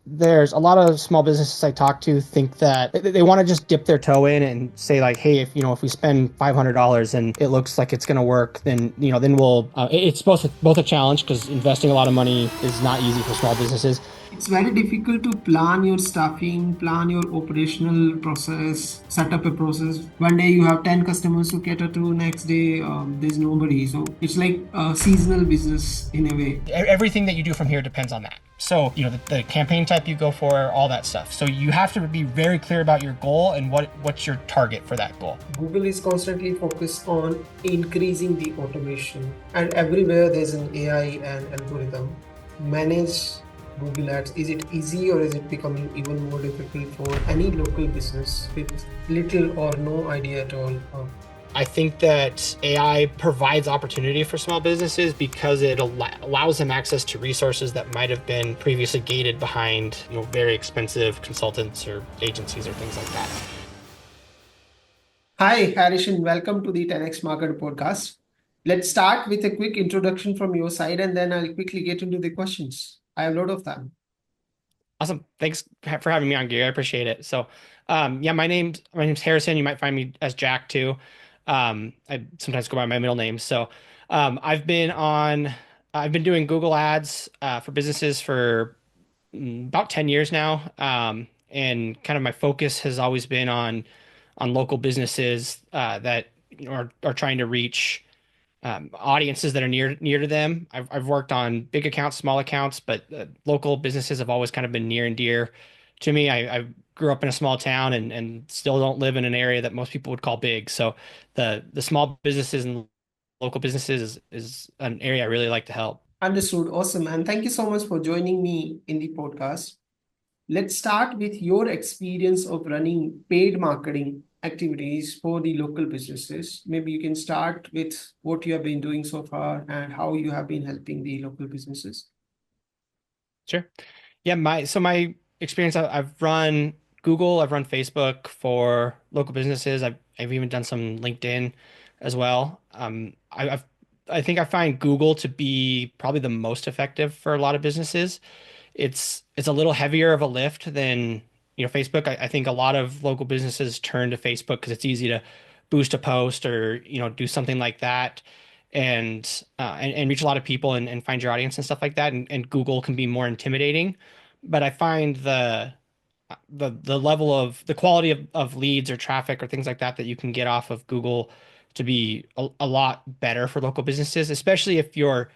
there's a lot of small businesses I talk to think that they want to just dip their toe in and say like, hey, if we spend $500 and it looks like it's going to work, then we'll. It's both a challenge because investing a lot of money is not easy for small businesses. It's very difficult to plan your staffing, plan your operational process, set up a process. One day you have 10 customers to cater to, next day there's nobody. So it's like a seasonal business in a way. Everything that you do from here depends on that. So, the campaign type you go for, all that stuff. So you have to be very clear about your goal and what's your target for that goal. Google is constantly focused on increasing the automation, and everywhere there's an AI and algorithm. Manage Google Ads. Is it easy or is it becoming even more difficult for any local business with little or no idea at all? I think that AI provides opportunity for small businesses because it allows them access to resources that might have been previously gated behind, very expensive consultants or agencies or things like that. Hi, Harish, and welcome to the 10x Market podcast. Let's start with a quick introduction from your side, and then I'll quickly get into the questions. I have a lot of them. Awesome. Thanks for having me on, Gary. I appreciate it. So, yeah, my name's Harrison. You might find me as Jack too. I sometimes go by my middle name. So, I've been doing Google Ads for businesses for about 10 years now. And kind of my focus has always been on local businesses that are trying to reach audiences that are near to them. I've worked on big accounts, small accounts, but local businesses have always kind of been near and dear to me. I grew up in a small town and still don't live in an area that most people would call big. So the small businesses and local businesses is an area I really like to help. Understood. Awesome. And thank you so much for joining me in the podcast. Let's start with your experience of running paid marketing activities for the local businesses. Maybe you can start with what you have been doing so far and how you have been helping the local businesses. Sure. Yeah, my experience, I've run Google, I've run Facebook for local businesses. I've even done some LinkedIn as well. I think I find Google to be probably the most effective for a lot of businesses. It's a little heavier of a lift than, Facebook. I think a lot of local businesses turn to Facebook because it's easy to boost a post or, do something like that and reach a lot of people and find your audience and stuff like that. And Google can be more intimidating. But I find the level of the quality of leads or traffic or things like that that you can get off of Google to be a lot better for local businesses, especially if you're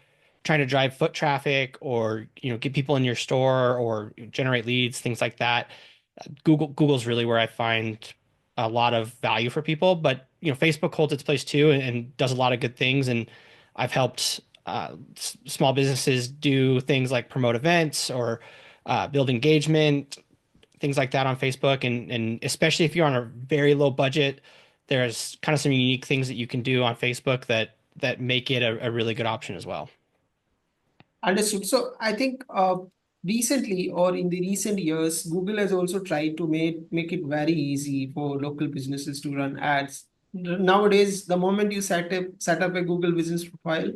trying to drive foot traffic or get people in your store or generate leads, things like that. Google's really where I find a lot of value for people, but Facebook holds its place too and does a lot of good things. And I've helped small businesses do things like promote events or build engagement, things like that on Facebook. And especially if you're on a very low budget, there's kind of some unique things that you can do on Facebook that make it a really good option as well. Understood. So I think recently or in the recent years, Google has also tried to make it very easy for local businesses to run ads. Nowadays, the moment you set up a Google business profile,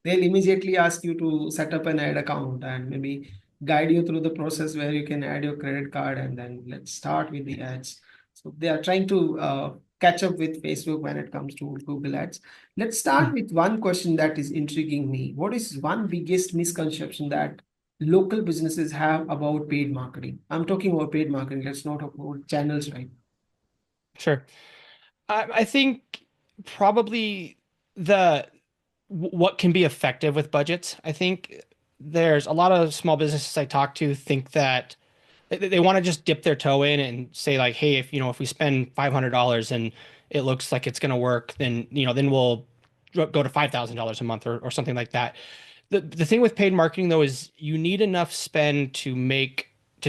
they'll immediately ask you to set up an ad account and maybe guide you through the process where you can add your credit card and then let's start with the ads. So they are trying to catch up with Facebook when it comes to Google Ads. Let's start with one question that is intriguing me. What is one biggest misconception that local businesses have about paid marketing? I'm talking about paid marketing. Let's not talk about channels, right? Sure. I think probably the what can be effective with budgets. I think there's a lot of small businesses I talk to think that they want to just dip their toe in and say like, hey, if we spend $500 and it looks like it's going to work, then we'll go to $5,000 a month or something like that. The thing with paid marketing though is you need enough spend to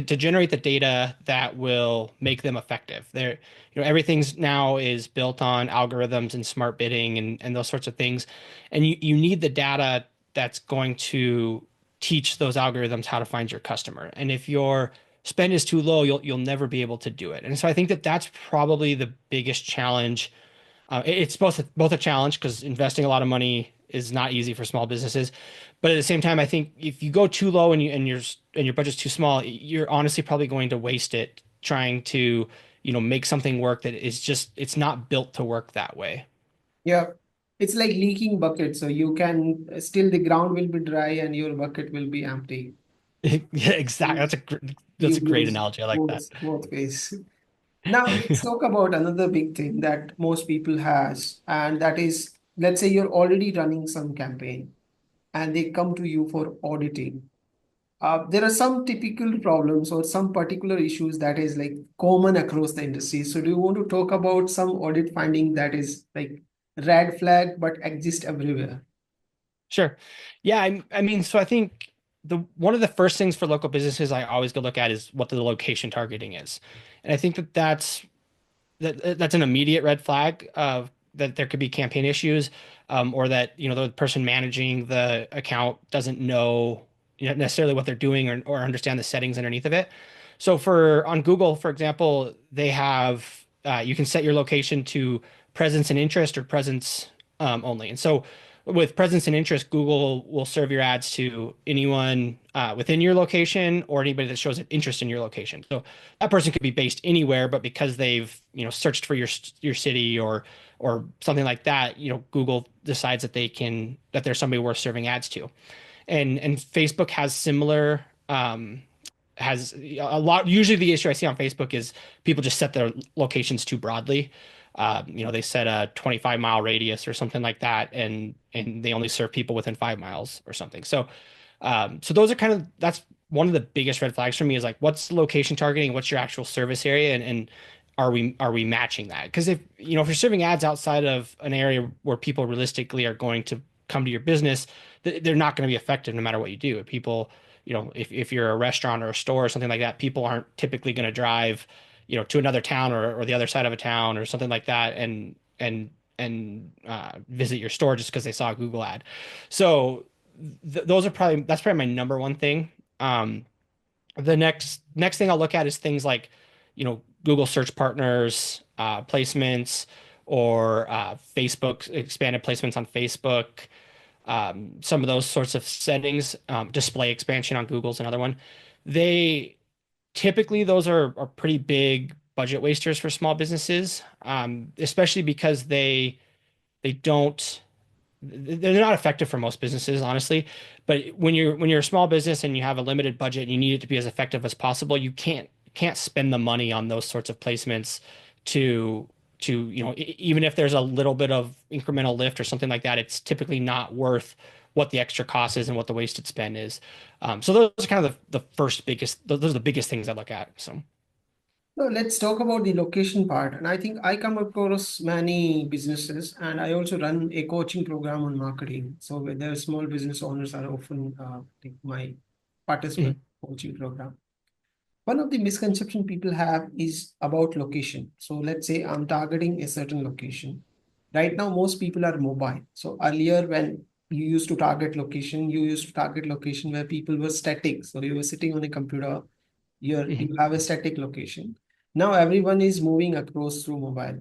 generate the data that will make them effective. Everything's now is built on algorithms and smart bidding and those sorts of things. And you need the data that's going to teach those algorithms how to find your customer. And if your spend is too low, you'll never be able to do it. And so I think that that's probably the biggest challenge. It's both a challenge because investing a lot of money is not easy for small businesses. But at the same time, I think if you go too low and your budget's too small, you're honestly probably going to waste it trying to, make something work that is just it's not built to work that way. Yeah. It's like leaking bucket. So you can still the ground will be dry and your bucket will be empty. Yeah, exactly. That's You a great lose analogy. I like that. both ways. Now let's talk about another big thing that most people has, and that is, let's say you're already running some campaign and they come to you for auditing. There are some typical problems or some particular issues that is like common across the industry. So do you want to talk about some audit finding that is like red flag but exist everywhere? Sure. Yeah, I mean, so I think the one of the first things for local businesses I always go look at is what the location targeting is. And I think that's an immediate red flag of that there could be campaign issues, or that the person managing the account doesn't know, necessarily what they're doing, or understand the settings underneath of it. So for on Google, for example, they have you can set your location to presence and interest or presence only. And so with presence and interest, Google will serve your ads to anyone within your location or anybody that shows an interest in your location. So that person could be based anywhere, but because they've searched for your city or something like that, Google decides that there's somebody worth serving ads to. And Facebook has similar has a lot. Usually, the issue I see on Facebook is people just set their locations too broadly. They set a 25-mile radius or something like that, and they only serve people within 5 miles or something. So those are that's one of the biggest red flags for me is like, what's the location targeting? What's your actual service area? And are we matching that? Because if you're serving ads outside of an area where people realistically are going to come to your business, they're not going to be effective no matter what you do. People, if you're a restaurant or a store or something like that, people aren't typically going to drive, to another town or the other side of a town or something like that and visit your store just because they saw a Google ad. So that's probably my number one thing. The next thing I'll look at is things like, Google search partners, placements, or Facebook expanded placements on Facebook. Some of those sorts of settings, display expansion on Google's another one. They typically those are pretty big budget wasters for small businesses, especially because they don't they're not effective for most businesses, honestly. But when you're a small business and you have a limited budget and you need it to be as effective as possible, you can't spend the money on those sorts of placements to even if there's a little bit of incremental lift or something like that, it's typically not worth what the extra cost is and what the wasted spend is. So those are kind of the first biggest those are the biggest things I look at. So. So let's talk about the location part. And I think I come across many businesses and I also run a coaching program on marketing. So where the small business owners are often like my Mhm. participant coaching program. One of the misconception people have is about location. So let's say I'm targeting a certain location. Right now, most people are mobile. So earlier, when you used to target location where people were static. So you were sitting on a computer, Mhm. you have a static location. Now everyone is moving across through mobile.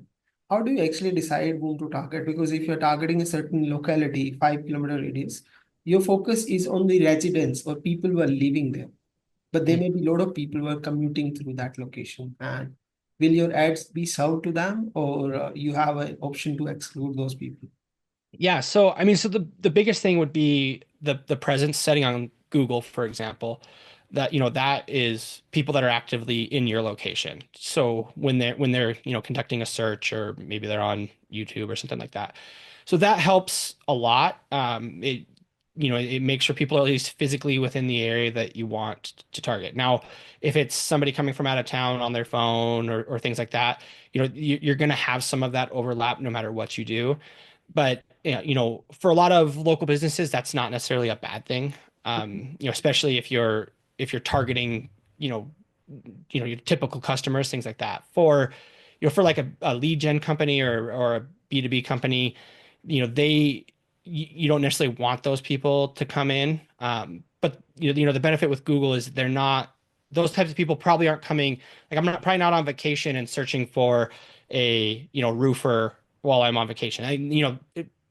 How do you actually decide whom to target? Because if you're targeting a certain locality, 5 kilometer radius, your focus is on the residents or people who are living there, but there Mhm. may be a lot of people who are commuting through that location. And will your ads be served to them, or you have an option to exclude those people? Yeah, so I mean, so the biggest thing would be the presence setting on Google, for example, that that is people that are actively in your location. So when they're conducting a search or maybe they're on YouTube or something like that. So that helps a lot. It makes sure people are at least physically within the area that you want to target. Now, if it's somebody coming from out of town on their phone or things like that, you're going to have some of that overlap no matter what you do. But for a lot of local businesses, that's not necessarily a bad thing. Especially if you're targeting, you know, your typical customers, things like that. For like a lead gen company or a B2B company, you don't necessarily want those people to come in. But the benefit with Google is they're not those types of people probably aren't coming. Like probably not on vacation and searching for a roofer while I'm on vacation.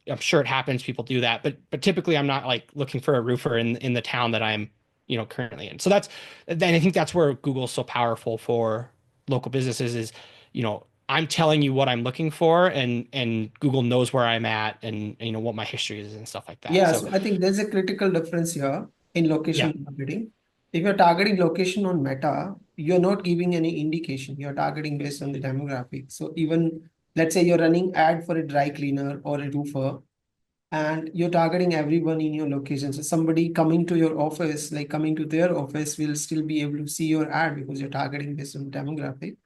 I'm sure it happens. People do that, but typically I'm not like looking for a roofer in the town that I'm, currently in. So then I think that's where Google's so powerful for local businesses is, I'm telling you what I'm looking for, and Google knows where I'm at, and what my history is and stuff like that. Yeah, So so I think there's a critical difference here in yeah. location targeting. If you're targeting location on Meta, you're not giving any indication. You're targeting based on the demographic. So even let's say you're running ad for a dry cleaner or a roofer, and you're targeting everyone in your location. So somebody coming to your office, like coming to their office, will still be able to see your ad because you're targeting based on demographic.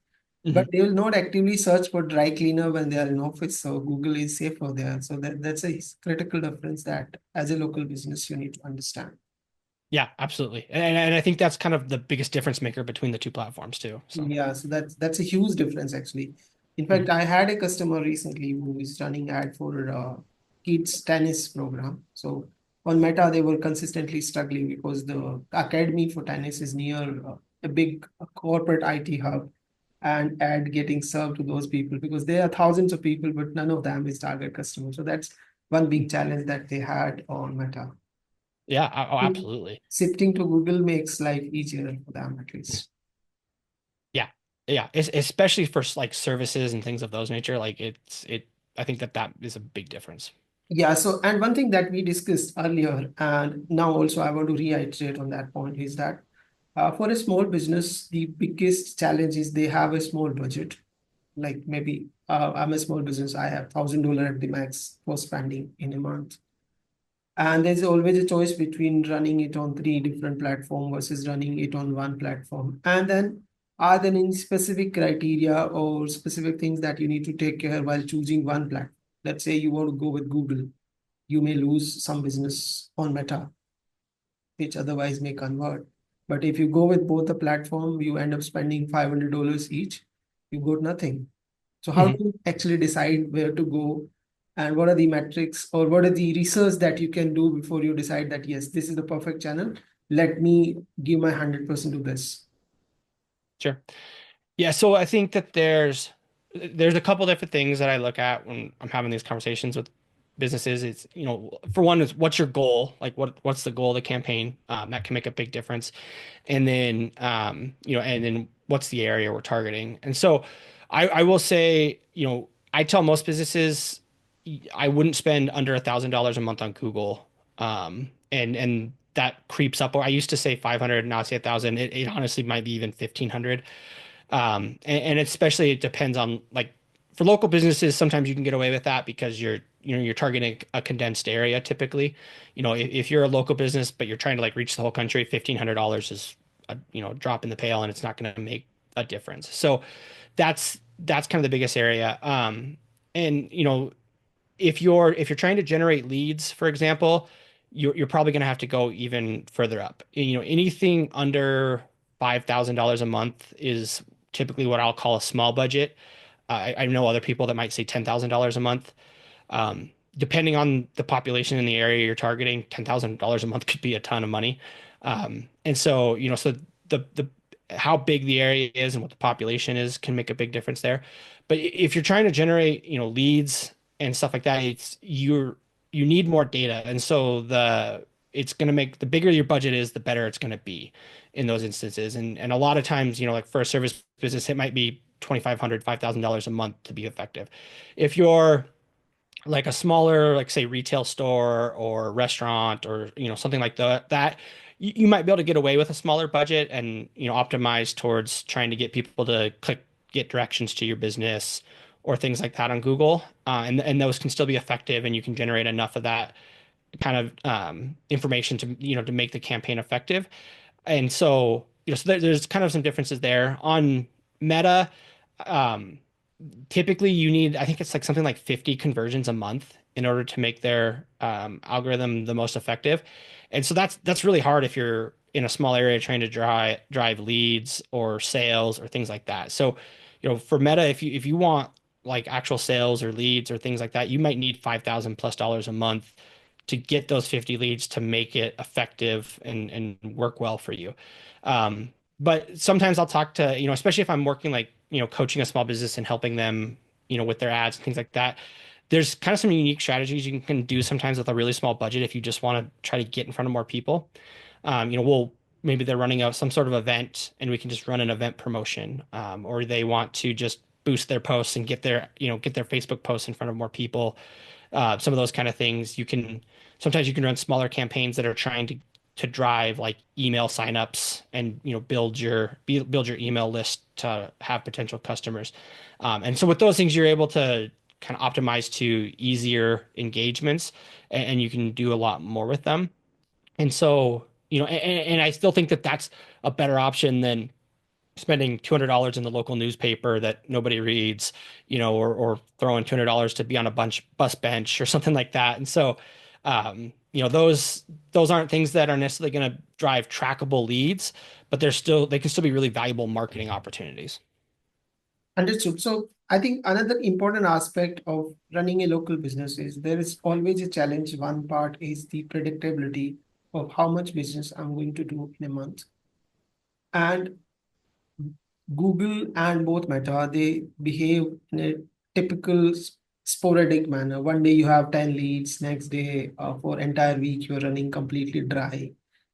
But Mhm. they will not actively search for dry cleaner when they are in office. So Google is safer there. So that's a critical difference that as a local business you need to understand. Yeah, absolutely. And I think that's kind of the biggest difference maker between the two platforms too. So Yeah, so that's a huge difference actually. In fact, mhm. I had a customer recently who is running ad for kids tennis program. So on Meta, they were consistently struggling because the academy for tennis is near a big corporate IT hub, and ad getting served to those people because there are thousands of people, but none of them is target customer. So that's one big challenge that they had on Meta. Yeah, oh, absolutely. Shifting to Google makes life easier for them at Mhm. least. Yeah. Yeah, especially for like services and things of those nature, like I think that is a big difference. Yeah, so and one thing that we discussed earlier, and now also I want to reiterate on that point, is that for a small business, the biggest challenge is they have a small budget. Like maybe I'm a small business, I have $1,000 at the max for spending in a month. And there's always a choice between running it on three different platforms versus running it on one platform. And then are there any specific criteria or specific things that you need to take care while choosing one platform? Let's say you want to go with Google, you may lose some business on Meta, which otherwise may convert. But if you go with both the platform, you end up spending $500 each. You got nothing. So how do Mhm. you actually decide where to go, and what are the metrics or what are the research that you can do before you decide that yes, this is the perfect channel. Let me give my 100% to this. Sure. Yeah, so I think that there's a couple different things that I look at when I'm having these conversations with businesses. It's, for one is what's your goal? Like what's the goal of the campaign? That can make a big difference. And then and then what's the area we're targeting? And so I will say, I tell most businesses I wouldn't spend under $1,000 a month on Google. And that creeps up. Or I used to say 500, now I say 1,000. It honestly might be even 1,500. And especially it depends on like for local businesses, sometimes you can get away with that because you're targeting a condensed area typically. If you're a local business but you're trying to like reach the whole country, $1,500 is a drop in the pail and it's not going to make a difference. So that's kind of the biggest area. And if you're trying to generate leads, for example, you're probably going to have to go even further up. Anything under $5,000 a month is typically what I'll call a small budget. I know other people that might say $10,000 a month. Depending on the population in the area you're targeting, $10,000 a month could be a ton of money. And so, so the how big the area is and what the population is can make a big difference there. But if you're trying to generate, leads and stuff like that, you need more data. And so it's going to make the bigger your budget is, the better it's going to be in those instances. And a lot of times, like for a service business, it might be 2,500, $5,000 a month to be effective. If you're like a smaller, like say retail store or restaurant or something like that, you might be able to get away with a smaller budget and optimize towards trying to get people to get directions to your business or things like that on Google, and those can still be effective, and you can generate enough of that kind of information to to make the campaign effective. And so so there's kind of some differences there on Meta. Um, Typically you need, I think it's like something like 50 conversions a month in order to make their algorithm the most effective. And so that's really hard if you're in a small area trying to drive leads or sales or things like that. So, for Meta, if you want like actual sales or leads or things like that, you might need 5,000 plus dollars a month to get those 50 leads to make it effective and work well for you. Um, but sometimes I'll talk to, especially if I'm working like, coaching a small business and helping them, with their ads and things like that. there's kind of some unique strategies you can do sometimes with a really small budget if you just want to try to get in front of more people. We'll maybe they're running some sort of event and we can just run an event promotion, or they want to just boost their posts and get their Facebook posts in front of more people. Some of those kind of things. Sometimes you can run smaller campaigns that are trying to drive like email signups and build your email list to have potential customers. And so with those things, you're able to kind of optimize to easier engagements, and you can do a lot more with them. And so, and I still think that that's a better option than spending $200 in the local newspaper that nobody reads, or throwing $200 to be on a bus bench or something like that. And so, those aren't things that are necessarily going to drive trackable leads, but they can still be really valuable marketing opportunities. Understood. So I think another important aspect of running a local business is there is always a challenge. One part is the predictability of how much business I'm going to do in a month. And Google and both Meta, they behave in a typical sporadic manner. One day you have 10 leads, next day for entire week you're running completely dry.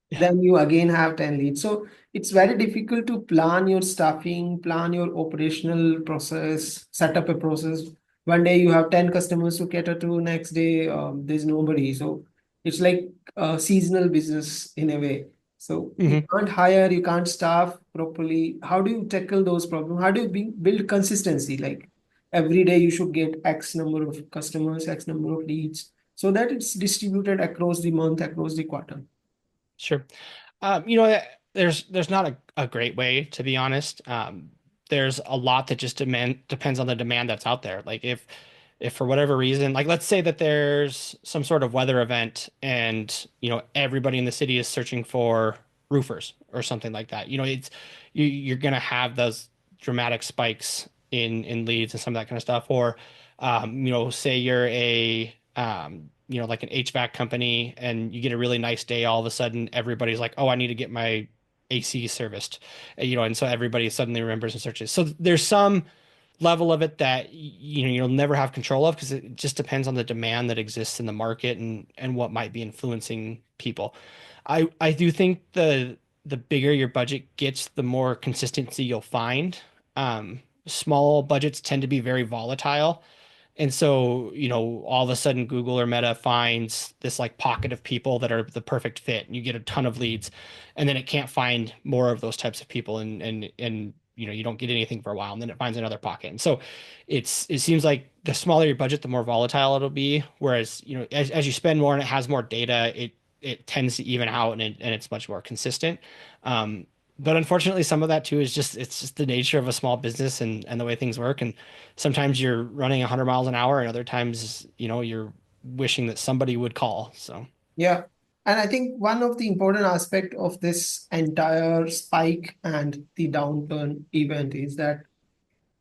Yeah. Then you again have 10 leads. So it's very difficult to plan your staffing, plan your operational process, set up a process. One day you have 10 customers to cater to, next day there's nobody. So it's like a seasonal business in a way. So you hmm can't hire, you can't staff properly. How do you tackle those problems? How do you build consistency? Like every day you should get X number of customers, X number of leads, so that it's distributed across the month, across the quarter. Sure. There's not a great way, to be honest. There's a lot that just depends on the demand that's out there. Like if for whatever reason, like let's say that there's some sort of weather event and everybody in the city is searching for roofers or something like that. You're gonna have those dramatic spikes in leads and some of that kind of stuff. Or say you're like an HVAC company and you get a really nice day, all of a sudden everybody's like, oh, I need to get my AC serviced. And so everybody suddenly remembers and searches. So there's some level of it that you'll never have control of because it just depends on the demand that exists in the market and what might be influencing people. I do think the bigger your budget gets, the more consistency you'll find. Small budgets tend to be very volatile. And so, all of a sudden Google or Meta finds this like pocket of people that are the perfect fit and you get a ton of leads, and then it can't find more of those types of people, and you don't get anything for a while, and then it finds another pocket. And so it seems like the smaller your budget, the more volatile it'll be. Whereas, as you spend more and it has more data, it tends to even out, and it's much more consistent. Um, but unfortunately, some of that too is it's just the nature of a small business and the way things work. And sometimes you're running 100 miles an hour, and other times, you're wishing that somebody would call. So, Yeah. And I think one of the important aspect of this entire spike and the downturn event is that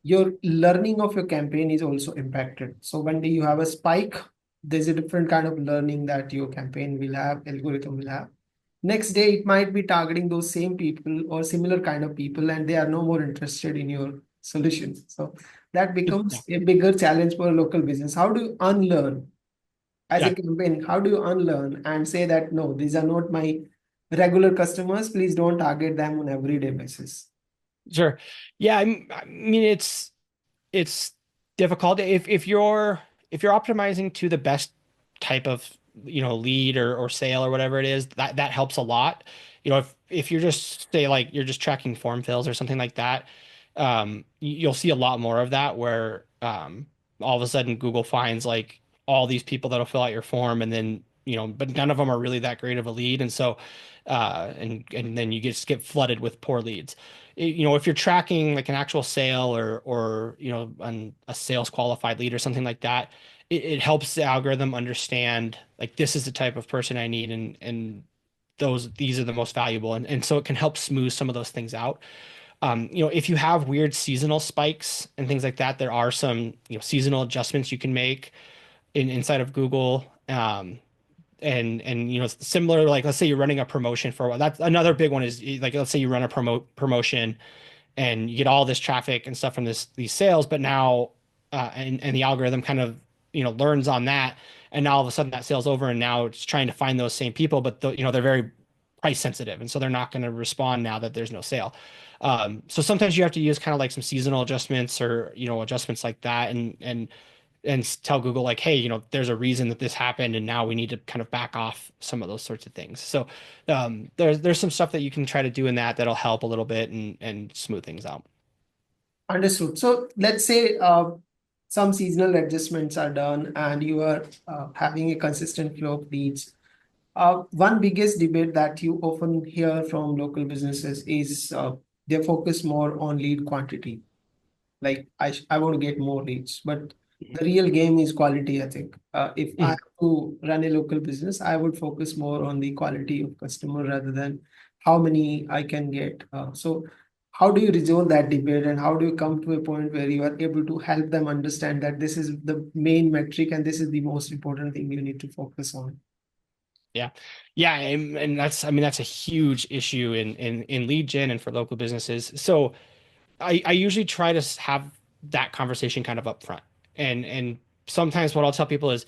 your learning of your campaign is also impacted. So one day you have a spike, there's a different kind of learning that your campaign will have, algorithm will have. Next day, it might be targeting those same people or similar kind of people, and they are no more interested in your solutions. So that yeah, becomes a bigger challenge for a local business. How do you unlearn as a yeah, campaign? How do you unlearn and say that no, these are not my regular customers, please don't target them on everyday basis? sure. Yeah, I mean, it's difficult if you're optimizing to the best type of lead or sale or whatever it is, that helps a lot. If you're just say like you're just tracking form fills or something like that, you'll see a lot more of that where all of a sudden Google finds like all these people that'll fill out your form, and then but none of them are really that great of a lead. And so and then you just get flooded with poor leads. If you're tracking like an actual sale or a sales qualified lead or something like that, it helps the algorithm understand like this is the type of person I need, and these are the most valuable, and so it can help smooth some of those things out. If you have weird seasonal spikes and things like that, there are some seasonal adjustments you can make inside of Google. And similar, like let's say you're running a promotion for a while. That's another big one, is like let's say you run a promotion and you get all this traffic and stuff from these sales, but now and the algorithm kind of learns on that, and now all of a sudden that sale's over, and now it's trying to find those same people, but they're very price sensitive, and so they're not going to respond now that there's no sale. So sometimes you have to use kind of like some seasonal adjustments or adjustments like that, and tell Google like, hey, there's a reason that this happened, and now we need to kind of back off some of those sorts of things. So there's some stuff that you can try to do in that'll help a little bit and smooth things out. Understood. So let's say some seasonal adjustments are done and you are having a consistent flow of leads. One biggest debate that you often hear from local businesses is they focus more on lead quantity. Like I want to get more leads, but the real game is quality, I think. If I have Mhm. to run a local business, I would focus more on the quality of customer rather than how many I can get. So how do you resolve that debate, and how do you come to a point where you are able to help them understand that this is the main metric and this is the most important thing you need to focus on? Yeah. Yeah, and that's I mean that's a huge issue in lead gen and for local businesses. So I usually try to have that conversation kind of up front. And sometimes what I'll tell people is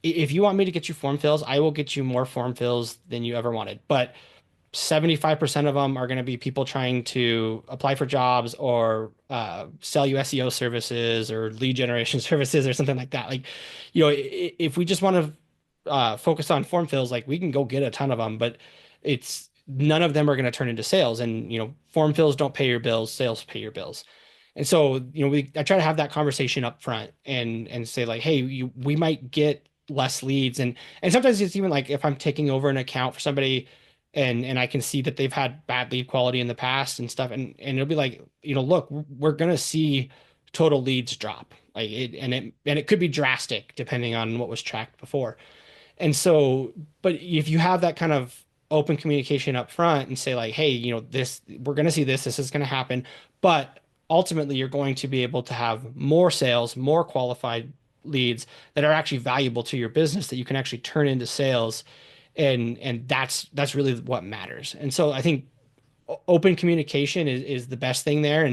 if you want me to get you form fills, I will get you more form fills than you ever wanted. But 75% of them are going to be people trying to apply for jobs or sell you SEO services or lead generation services or something like that. Like, if we just want to focus on form fills, like we can go get a ton of them, but it's none of them are going to turn into sales. And, form fills don't pay your bills, sales pay your bills. And so, I try to have that conversation up front and say like, hey, we might get less leads. And sometimes it's even like if I'm taking over an account for somebody and I can see that they've had bad lead quality in the past and stuff, and it'll be like, look, we're gonna see total leads drop. Like it could be drastic depending on what was tracked before. And so, but if you have that kind of open communication up front and say like, hey, this we're going to see this is going to happen, but ultimately you're going to be able to have more sales, more qualified leads that are actually valuable to your business that you can actually turn into sales, and that's really what matters. And so I think open communication is the best thing there,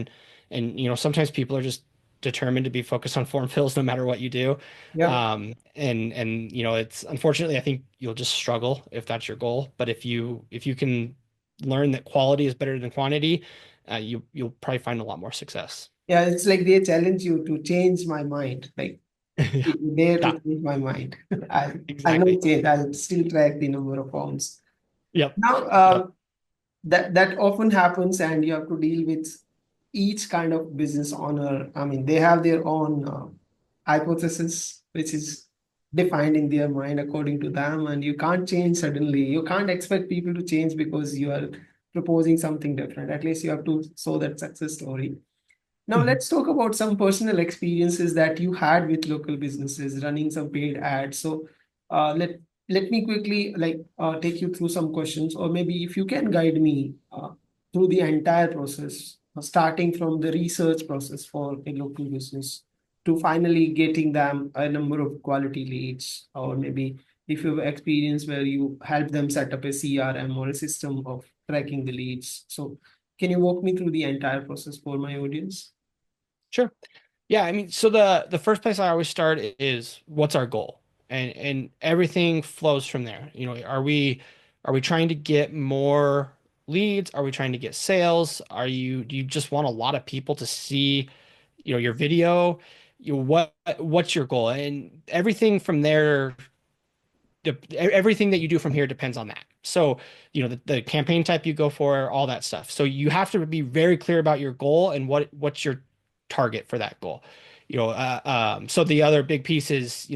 and sometimes people are just determined to be focused on form fills no matter what you do. Yeah. And it's unfortunately I think you'll just struggle if that's your goal, but if you can learn that quality is better than quantity, you'll probably find a lot more success. Yeah, it's like they challenge you to change my mind. Like Yeah. you dare to Yeah, change my mind. I may exactly. change. I'll still track the number of pounds. Yep. Now, Yep. that often happens, and you have to deal with each kind of business owner. I mean, they have their own hypothesis, which is defined in their mind according to them, and you can't change suddenly. You can't expect people to change because you are proposing something different. At least you have to show that success story. Now Mhm. let's talk about some personal experiences that you had with local businesses running some paid ads. So let me quickly take you through some questions, or maybe if you can guide me through the entire process, starting from the research process for a local business to finally getting them a number of quality leads, or maybe if you have experience where you help them set up a CRM or a system of tracking the leads. So can you walk me through the entire process for my audience? Sure. Yeah, I mean, so the first place I always start is what's our goal? And everything flows from there. Are we trying to get more leads? Are we trying to get sales? Do you just want a lot of people to see, your video? What's your goal? And everything from there, everything that you do from here depends on that. So, the campaign type you go for, all that stuff. So you have to be very clear about your goal and what's your target for that goal. So the other big piece is,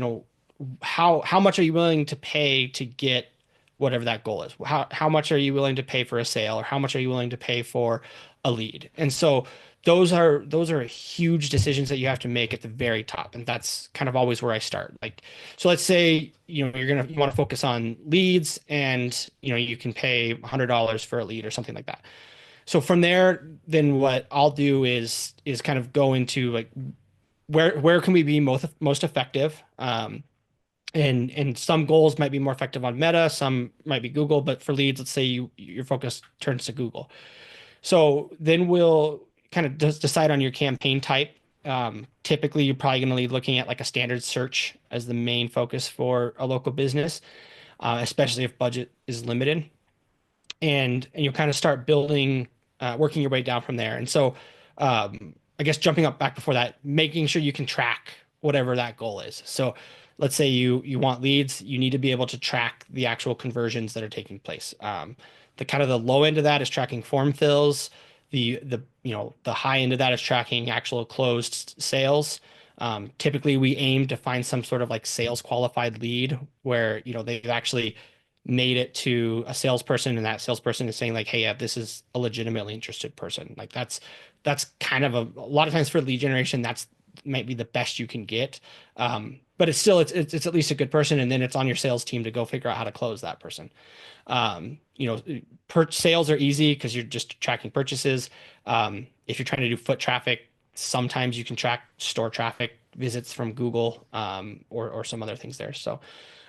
how much are you willing to pay to get whatever that goal is? How much are you willing to pay for a sale, or how much are you willing to pay for a lead? And so those are huge decisions that you have to make at the very top, and that's kind of always where I start. Like, so let's say you want to focus on leads, and you can pay $100 for a lead or something like that. So from there, then what I'll do is kind of go into like where can we be most effective? And some goals might be more effective on Meta, some might be Google, but for leads, let's say your focus turns to Google. So then we'll kind of just decide on your campaign type. Typically, you're probably going to be looking at like a standard search as the main focus for a local business, especially if budget is limited. And you kind of start building, working your way down from there. And so, I guess jumping up back before that, making sure you can track whatever that goal is. So, let's say you want leads, you need to be able to track the actual conversions that are taking place. The kind of the low end of that is tracking form fills. The high end of that is tracking actual closed sales. Typically, we aim to find some sort of like sales qualified lead where they've actually made it to a salesperson and that salesperson is saying like, hey, yeah, this is a legitimately interested person. Like that's kind of a lot of times for lead generation, that's might be the best you can get. But it's still it's at least a good person, and then it's on your sales team to go figure out how to close that person. You know, sales are easy because you're just tracking purchases. If you're trying to do foot traffic, sometimes you can track store traffic visits from Google, or some other things there. So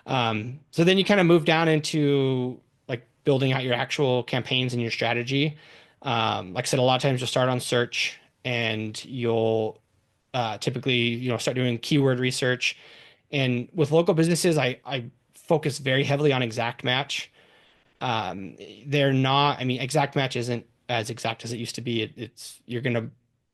then you kind of move down into like building out your actual campaigns and your strategy. Like I said, a lot of times you'll start on search and you'll typically, start doing keyword research. And with local businesses, I focus very heavily on exact match. They're not, I mean, exact match isn't as exact as it used to be. It's you're going to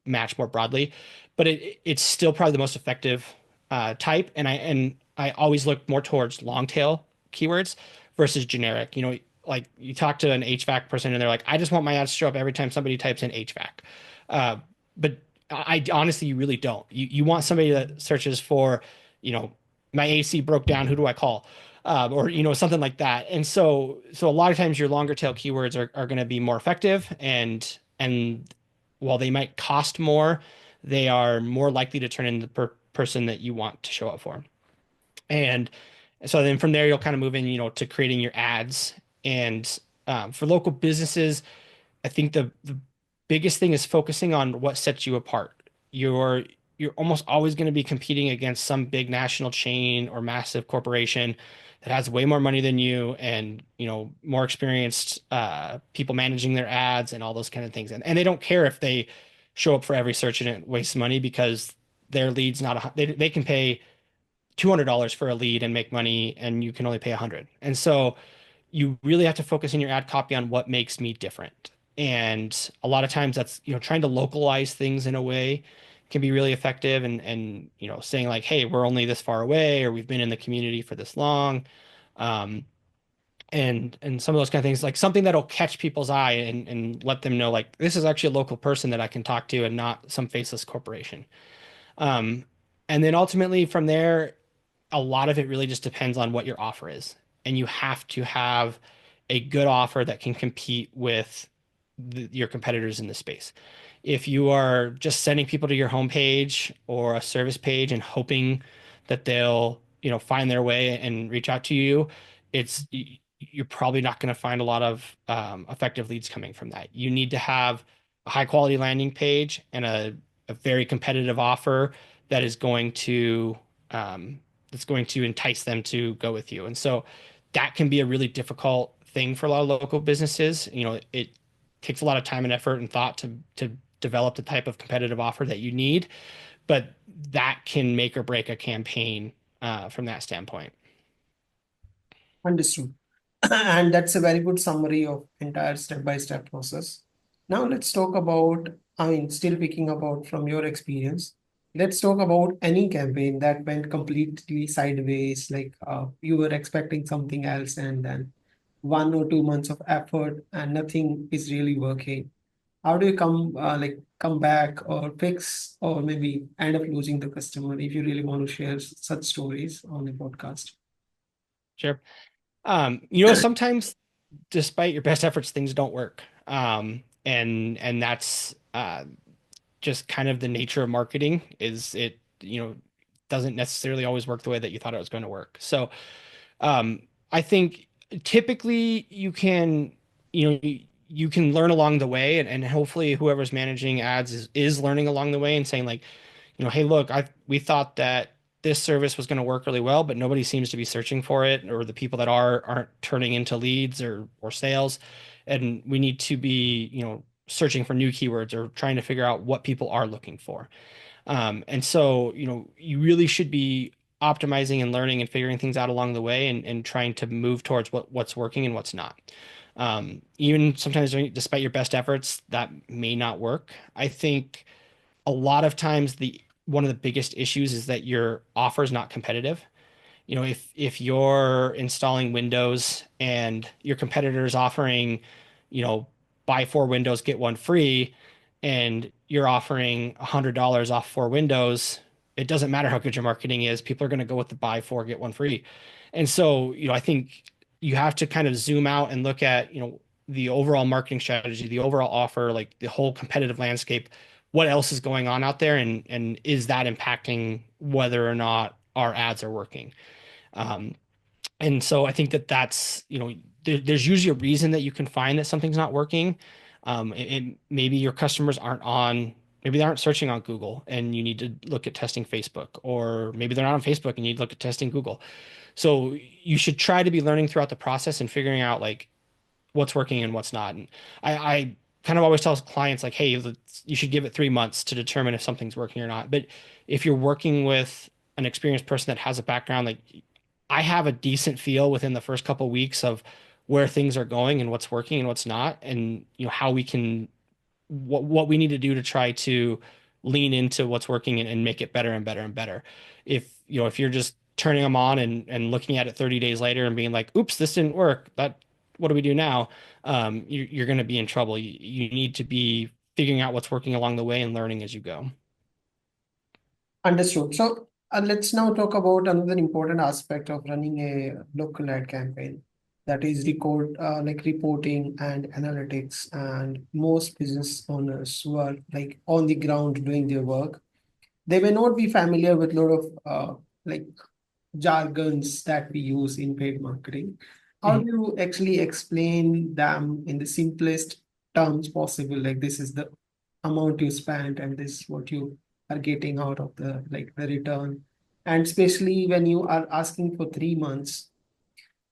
match more broadly, but it's still probably the most effective type. And I always look more towards long tail keywords versus generic. Like you talk to an HVAC person and they're like, I just want my ads to show up every time somebody types in HVAC. But I honestly, you really don't. You want somebody that searches for, you know, my AC broke down. Who do I call? Or something like that. And so a lot of times your longer tail keywords are going to be more effective, and while they might cost more, they are more likely to turn into the person that you want to show up for. And so then from there you'll kind of move in, to creating your ads. And for local businesses, I think the biggest thing is focusing on what sets you apart. You're almost always going to be competing against some big national chain or massive corporation that has way more money than you and more experienced people managing their ads and all those kind of things. And they don't care if they show up for every search and it wastes money because their leads not they can pay $200 for a lead and make money and you can only pay 100. And so you really have to focus in your ad copy on what makes me different. And a lot of times that's, trying to localize things in a way can be really effective, and saying like, hey, we're only this far away or we've been in the community for this long. Um, and some of those kind of things, like something that'll catch people's eye and let them know like this is actually a local person that I can talk to and not some faceless corporation. Um, and then ultimately from there, a lot of it really just depends on what your offer is. And you have to have a good offer that can compete with your competitors in the space. If you are just sending people to your homepage or a service page and hoping that they'll, find their way and reach out to you, you're probably not going to find a lot of effective leads coming from that. You need to have a high quality landing page and a very competitive offer that is going to entice them to go with you. And so that can be a really difficult thing for a lot of local businesses. It takes a lot of time and effort and thought to develop the type of competitive offer that you need, but that can make or break a campaign from that standpoint. Understood. And that's a very good summary of entire step-by-step process. Now let's talk about, I mean, still picking about from your experience. Let's talk about any campaign that went completely sideways, like you were expecting something else and then 1 or 2 months of effort and nothing is really working. How do you come back or fix or maybe end up losing the customer if you really want to share such stories on the podcast? Sure. Sometimes despite your best efforts, things don't work. And that's just kind of the nature of marketing is it, doesn't necessarily always work the way that you thought it was going to work. So I think typically you can learn along the way, and hopefully whoever's managing ads is learning along the way and saying like, hey, look, we thought that this service was going to work really well, but nobody seems to be searching for it, or the people that aren't turning into leads or sales. And we need to be, searching for new keywords or trying to figure out what people are looking for. And so, you really should be optimizing and learning and figuring things out along the way and trying to move towards what's working and what's not. Even sometimes, despite your best efforts, that may not work. I think a lot of times the one of the biggest issues is that your offer is not competitive. If you're installing Windows and your competitor is offering, you know, buy four Windows, get one free, and you're offering $100 off four Windows, it doesn't matter how good your marketing is. People are going to go with the buy four, get one free. And so, I think you have to kind of zoom out and look at, the overall marketing strategy, the overall offer, like the whole competitive landscape, what else is going on out there, and is that impacting whether or not our ads are working? Um, and so I think that's, there's usually a reason that you can find that something's not working. Maybe your customers maybe they aren't searching on Google and you need to look at testing Facebook, or maybe they're not on Facebook and you need to look at testing Google. So you should try to be learning throughout the process and figuring out like what's working and what's not. And I kind of always tell clients like, hey, you should give it 3 months to determine if something's working or not. But if you're working with an experienced person that has a background, like I have a decent feel within the first couple of weeks of where things are going and what's working and what's not, and how we can what we need to do to try to lean into what's working and make it better and better and better. If you're just turning them on and looking at it 30 days later and being like, oops, this didn't work. What do we do now? You're going to be in trouble. You need to be figuring out what's working along the way and learning as you go. Understood. So let's now talk about another important aspect of running a local ad campaign, that is reporting and analytics. And most business owners who are like on the ground doing their work, they may not be familiar with a lot of like jargons that we use in paid marketing. How do Mhm. you actually explain them in the simplest terms possible? Like this is the amount you spent and this is what you are getting out of the return. And especially when you are asking for 3 months,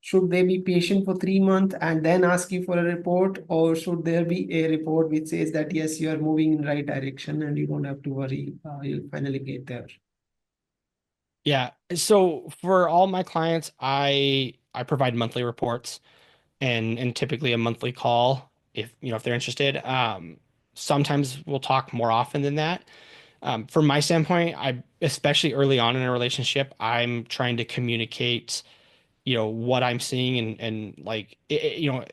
should they be patient for 3 months and then ask you for a report, or should there be a report which says that yes, you are moving in the right direction and you don't have to worry, you'll finally get there? Yeah. So for all my clients, I provide monthly reports and typically a monthly call if they're interested. Sometimes we'll talk more often than that. From my standpoint, especially early on in a relationship, I'm trying to communicate, what I'm seeing and like,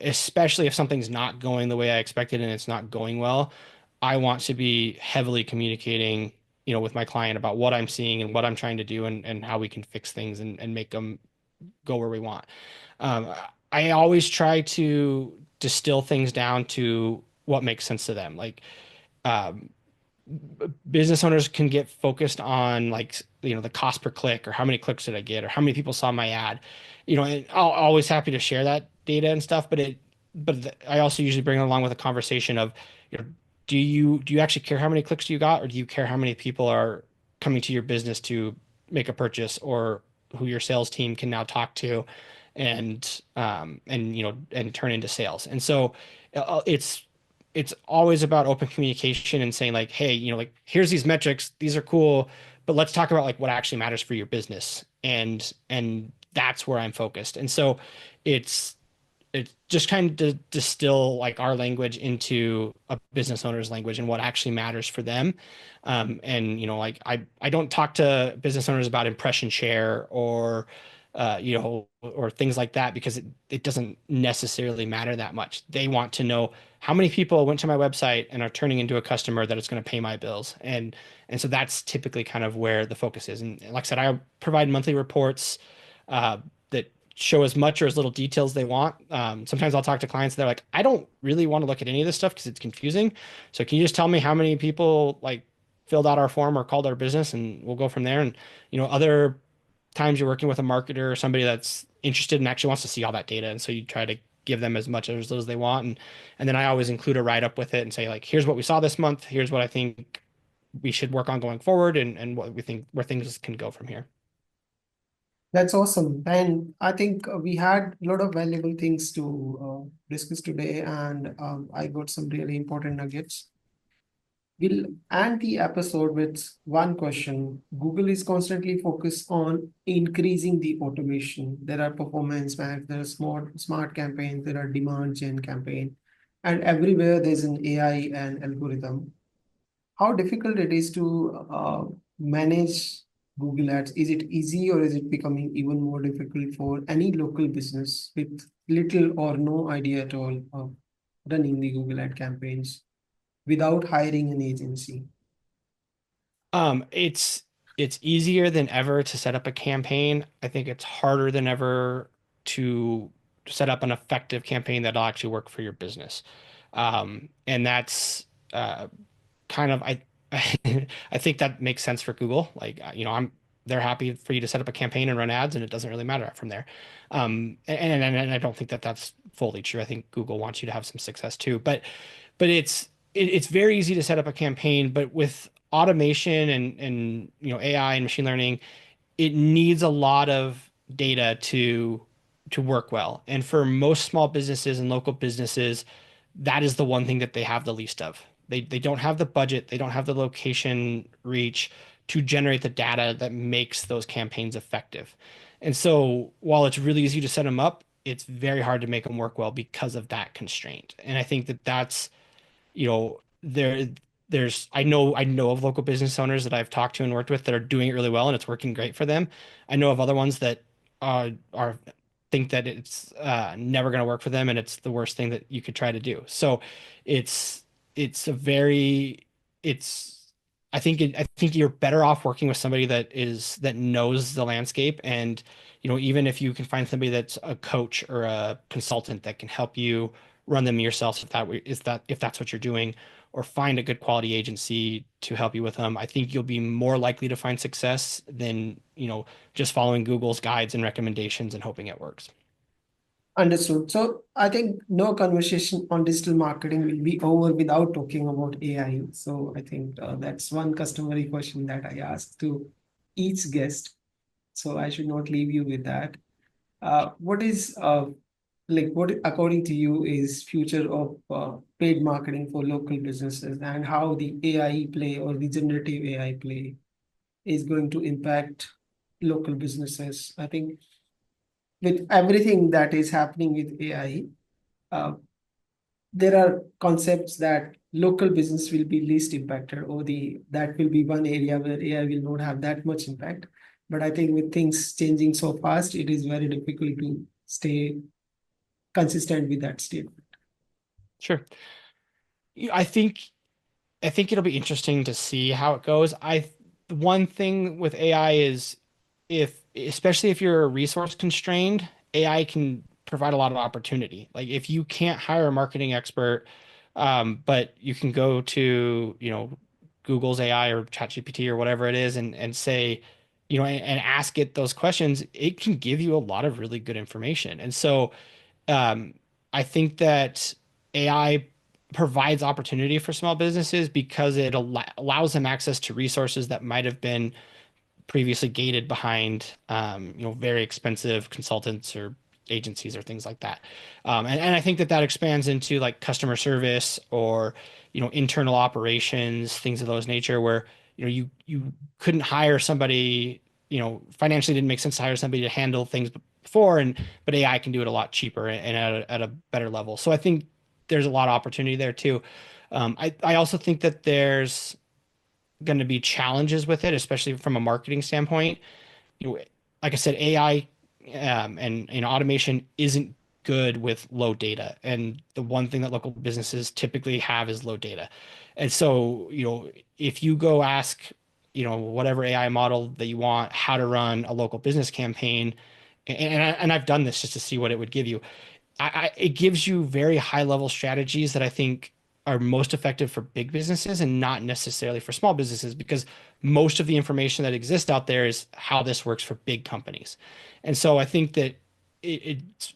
especially if something's not going the way I expected and it's not going well, I want to be heavily communicating, with my client about what I'm seeing and what I'm trying to do and how we can fix things and make them go where we want. Um, I always try to distill things down to what makes sense to them. Like, um, business owners can get focused on like the cost per click or how many clicks did I get or how many people saw my ad, and I'm always happy to share that data and stuff, I also usually bring it along with a conversation of, you know do you actually care how many clicks you got, or do you care how many people are coming to your business to make a purchase, or who your sales team can now talk to and turn into sales. And so it's always about open communication and saying like, hey, like here's these metrics, these are cool, but let's talk about like what actually matters for your business. And that's where I'm focused. And so it's it's just kind of to distill like our language into a business owner's language and what actually matters for them. And like I don't talk to business owners about impression share or things like that, because it doesn't necessarily matter that much. They want to know how many people went to my website and are turning into a customer that it's going to pay my bills. And so that's typically kind of where the focus is. And like I said, I provide monthly reports that show as much or as little details they want. Sometimes I'll talk to clients, they're like, I don't really want to look at any of this stuff because it's confusing. So can you just tell me how many people like filled out our form or called our business, and we'll go from there. And other times you're working with a marketer or somebody that's interested and actually wants to see all that data, and so you try to give them as much or as little as they want. And then I always include a write up with it and say like, here's what we saw this month, here's what I think we should work on going forward, and what we think where things can go from here. That's awesome. And I think we had a lot of valuable things to discuss today, and I got some really important nuggets. We'll end the episode with one question. Google is constantly focused on increasing the automation. There are performance maps, there are smart campaigns, there are demand gen campaign, and everywhere there's an AI and algorithm. How difficult it is to manage Google Ads? Is it easy or is it becoming even more difficult for any local business with little or no idea at all of running the Google Ad campaigns without hiring an agency? Um, it's it's easier than ever to set up a campaign. I think it's harder than ever to set up an effective campaign that'll actually work for your business. And that's kind of I think that makes sense for Google. Like I'm they're happy for you to set up a campaign and run ads, and it doesn't really matter from there. And I don't think that that's fully true. I think Google wants you to have some success too. But it's very easy to set up a campaign, but with automation and AI and machine learning, it needs a lot of data to work well. And for most small businesses and local businesses, that is the one thing that they have the least of. They don't have the budget, they don't have the location reach to generate the data that makes those campaigns effective. And so while it's really easy to set them up, it's very hard to make them work well because of that constraint. And I think that that's there's I know of local business owners that I've talked to and worked with that are doing it really well and it's working great for them. I know of other ones that are think that it's never going to work for them and it's the worst thing that you could try to do. So it's it's a very it's I think you're better off working with somebody that knows the landscape. And even if you can find somebody that's a coach or a consultant that can help you run them yourself, if that's what you're doing, or find a good quality agency to help you with them, I think you'll be more likely to find success than just following Google's guides and recommendations and hoping it works. Understood. So I think no conversation on digital marketing will be over without talking about AI. So I think that's one customary question that I ask to each guest. So I should not leave you with that. What is what according to you is future of paid marketing for local businesses, and how the AI play or the generative AI play is going to impact local businesses? I think with everything that is happening with AI, uh, there are concepts that local business will be least impacted, or the that will be one area where AI will not have that much impact. But I think with things changing so fast, it is very difficult to stay consistent with that statement. Sure. I think I think it'll be interesting to see how it goes. The one thing with AI is especially if you're resource constrained, AI can provide a lot of opportunity. Like if you can't hire a marketing expert, but you can go to, Google's AI or ChatGPT or whatever it is and say, and ask it those questions, it can give you a lot of really good information. And so um, I think that AI provides opportunity for small businesses because it allows them access to resources that might have been previously gated behind, very expensive consultants or agencies or things like that. And I think that that expands into like customer service or, internal operations, things of those nature where, you couldn't hire somebody, financially didn't make sense to hire somebody to handle things before, but AI can do it a lot cheaper and at a better level. So I think there's a lot of opportunity there too. I also think that there's going to be challenges with it, especially from a marketing standpoint. You know, like I said, AI and automation isn't good with low data, and the one thing that local businesses typically have is low data. And so, if you go ask, whatever AI model that you want, how to run a local business campaign, and I've done this just to see what it would give you. It gives you very high level strategies that I think are most effective for big businesses and not necessarily for small businesses because most of the information that exists out there is how this works for big companies. And so I think that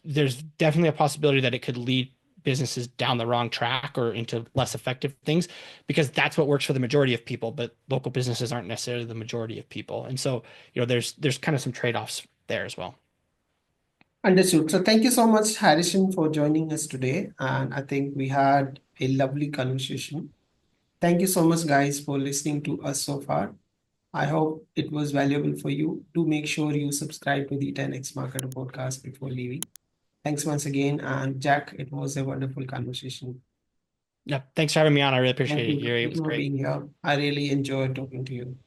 there's definitely a possibility that it could lead businesses down the wrong track or into less effective things because that's what works for the majority of people, but local businesses aren't necessarily the majority of people. And so, there's kind of some trade-offs there as well. Understood. So thank you so much, Harrison, for joining us today. And I think we had a lovely conversation. Thank you so much, guys, for listening to us so far. I hope it was valuable for you. Do make sure you subscribe to the 10x Marketer podcast before leaving. Thanks once again. And Jack, it was a wonderful conversation. Yeah, thanks for having me on. I really Thank appreciate it, you. Yuri. It Thank was you for great. being here. I really enjoyed talking to you.